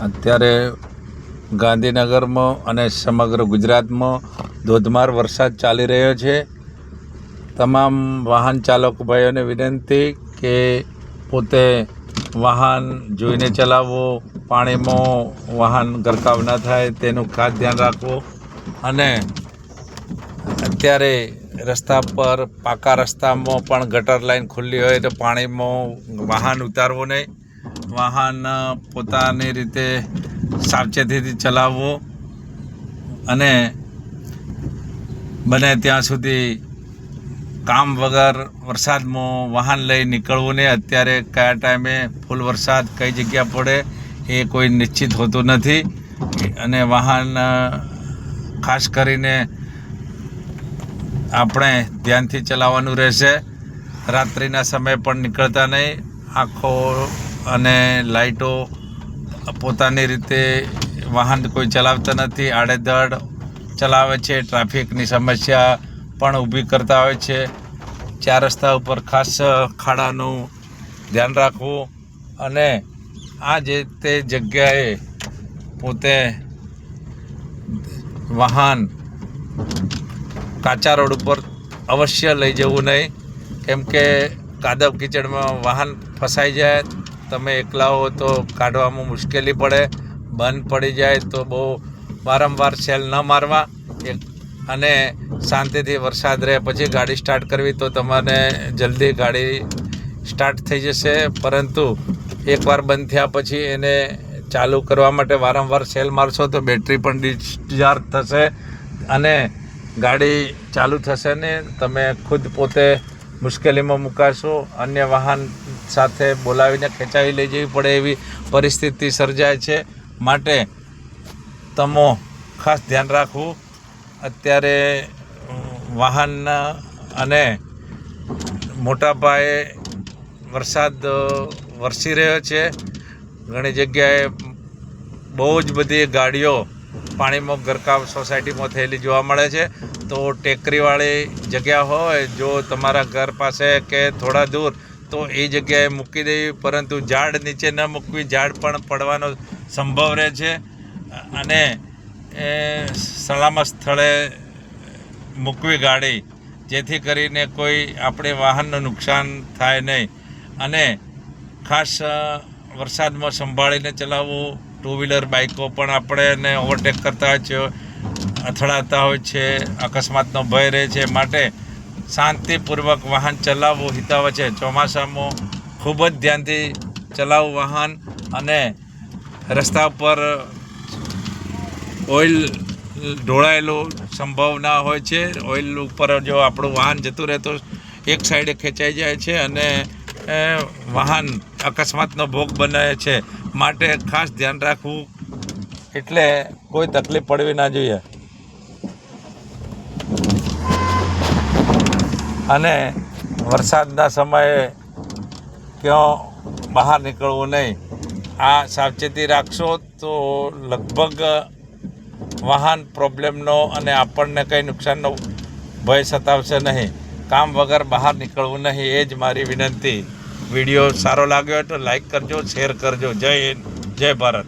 અત્યારે ગાંધીનગરમાં અને સમગ્ર ગુજરાતમાં ધોધમાર વરસાદ ચાલી રહ્યો છે. તમામ વાહન ચાલક ભાઈઓને વિનંતી કે પોતે વાહન જોઈને ચલાવવું, પાણીમાં વાહન ગરકાવ ન થાય તેનું ખાસ ધ્યાન રાખવું. અને અત્યારે રસ્તા પર પાકા રસ્તામાં પણ ગટર લાઈન ખુલ્લી હોય તો પાણીમાં વાહન ઉતારવું નહીં. વાહન પોતાની રીતે સાવચેતીથી ચલાવવું અને બને ત્યાં સુધી કામ વગર વરસાદમાં વાહન લઈ નીકળવું નહીં. અત્યારે કયા ટાઈમે ફૂલ વરસાદ કઈ જગ્યા પડે એ કોઈ નિશ્ચિત હોતું નથી અને વાહન ખાસ કરીને આપણે ધ્યાનથી ચલાવવાનું રહેશે. રાત્રિના સમયે પણ નીકળતા નહીં. આંખો અને લાઇટો પોતાની રીતે વાહન કોઈ ચલાવતા નથી, આડેધડ ચલાવે છે, ટ્રાફિકની સમસ્યા પણ ઊભી કરતા હોય છે. ચાર રસ્તા ઉપર ખાસ ખાડાનું ધ્યાન રાખવું અને આ જે તે જગ્યાએ પોતે વાહન કાચા રોડ ઉપર અવશ્ય લઈ જવું નહીં, કેમ કે કાદવ કીચડમાં વાહન ફસાઈ જાય, તમે એકલા હો તો કાઢવામાં મુશ્કેલી પડે, બંધ પડી જાય તો બહુ વારંવાર સેલ ન મારવા અને શાંતિથી વરસાદ રહે પછી ગાડી સ્ટાર્ટ કરવી તો તમને જલ્દી ગાડી સ્ટાર્ટ થઈ જશે. પરંતુ એકવાર બંધ થયા પછી એને ચાલુ કરવા માટે વારંવાર સેલ મારશો તો બેટરી પણ ડિસ્ચાર્જ થશે અને ગાડી ચાલુ થશે ને તમે ખુદ પોતે મુશ્કેલીમાં મુકાશો. અન્ય વાહન સાથે બોલાવીને ખેંચાવી લઈ જવી પડે એવી પરિસ્થિતિ સર્જાય છે. માટે તમે ખાસ ધ્યાન રાખવું. અત્યારે વાહન અને મોટા પાયે વરસાદ વરસી રહ્યો છે. ઘણી જગ્યાએ બહુ જ બધી ગાડીઓ પાણીમાં ગરકાવ સોસાયટીમાં થયેલી જોવા મળે છે. તો ટેકરીવાળી જગ્યા હોય જો તમારા ઘર પાસે કે થોડા દૂર તો એ જગ્યાએ મૂકી દેવી, પરંતુ ઝાડ નીચે ન મૂકવી. ઝાડ પણ પડવાનો સંભવ રહે છે અને સલામત સ્થળે મૂકવી ગાડી, જેથી કરીને કોઈ આપણે વાહનનું નુકસાન થાય નહીં. અને ખાસ વરસાદમાં સંભાળીને ચલાવવું. ટુ વ્હીલર બાઇકો પણ આપણને ઓવરટેક કરતા હોય છે, અથડાતા હોય છે, અકસ્માતનો ભય રહે છે. માટે શાંતિપૂર્વક વાહન ચલાવવું હિતાવહ છે. ચોમાસામાં ખૂબ જ ધ્યાનથી ચલાવવું વાહન અને રસ્તા પર ઓઇલ ઢોળાયેલું સંભાવના હોય છે. ઓઇલ ઉપર જો આપણું વાહન જતું રહે તો એક સાઈડે ખેંચાઈ જાય છે અને વાહન અકસ્માતનો ભોગ બને છે. માટે ખાસ ધ્યાન રાખવું, એટલે કોઈ તકલીફ પડવી ના જોઈએ. અને વરસાદના સમયે ક્યાં બહાર નીકળવું નહીં. આ સાવચેતી રાખશો તો લગભગ વાહન પ્રોબ્લેમનો અને આપણને કંઈ નુકસાનનો ભય સતાવશે નહીં. કામ વગર બહાર નીકળવું નહીં, એ જ મારી વિનંતી. વિડીયો સારો લાગ્યો તો લાઈક કરજો, શેર કરજો. જય હિન્દ, જય ભારત.